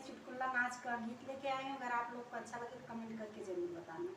चुटकुला नाच का गीत लेके आई हूँ। अगर आप लोग को अच्छा लगे तो कमेंट करके जरूर बताना।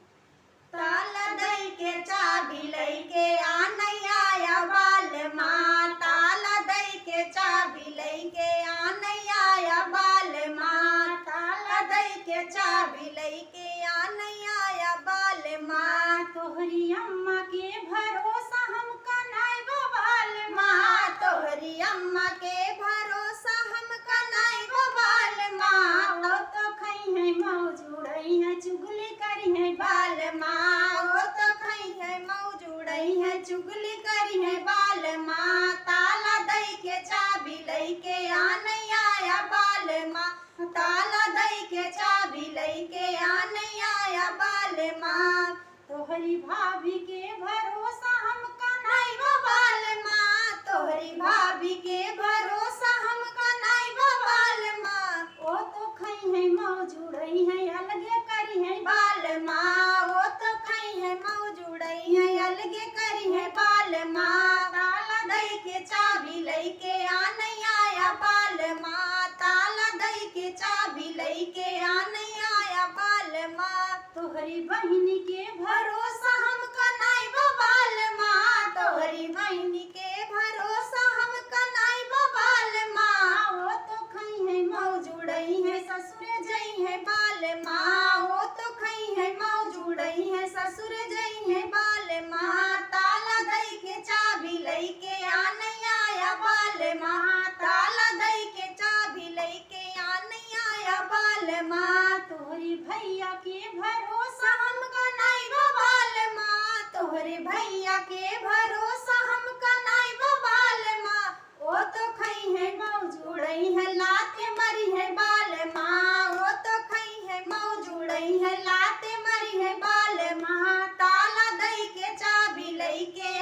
ताला दई के चाबी लईके आनैया बाल माँ, ताला दई के चाबी लईके आनैया बाल माँ, ताला दई के चाबी लईके आनैया बाल माँ। तोहरी अम्मा के भरोसा हम कनाई बवाल माँ, तोहरी अम्मा के भरोसा हम कनाई बवाल माँ। तो खई है मौज उड़ई है चुगली करी है बाल माँ, वो तो खई है मौज उड़ई है चुगली करी है बाल माँ। ताला दई के चाबी लईके आनैया बाल माँ, ताला दई के चाबी लईके आनैया बाल माँ। तोहरी भाभी के भरोसा हम कनाई बवाल माँ, तोहरी भाभी के भरोसा हम कनाई बवाल माँ। वो तो खई है मौज उड़ई है अलगे करी है बाल माँ, वो तो खई है मौज उड़ई है अलगे करी है बाल माँ। ताला दई के चाबी लईके आनैया बाल माँ, ताला दई के चाबी लईके आनैया बाल माँ। तोहरी बहिनी के भरोसा हम कनाई बवाल माँ, तोहरी बहिनी के भरोसा हम कनाई बवाल माँ। वो तो खई है मौज उड़ई है ससुर जई है बाल माँ, वो तो खई है मौज उड़ई है ससुर जई है बाल माँ। ताला दई के चाबी लईके आनैया बाल माँ, ताला दई के चाबी लईके आनैया बाल माँ। तोहरी भैया के भरोसा हम कनाई बवाल माँ, तोहरे भैया के भरोसा हम कनाई बवाल माँ। वो तो खई है मौज उड़ई है लाते मरी है बाल माँ, वो तो खई है मौज उड़ई है लाते मरी है बाल माँ। ताला दई के चाबी लईके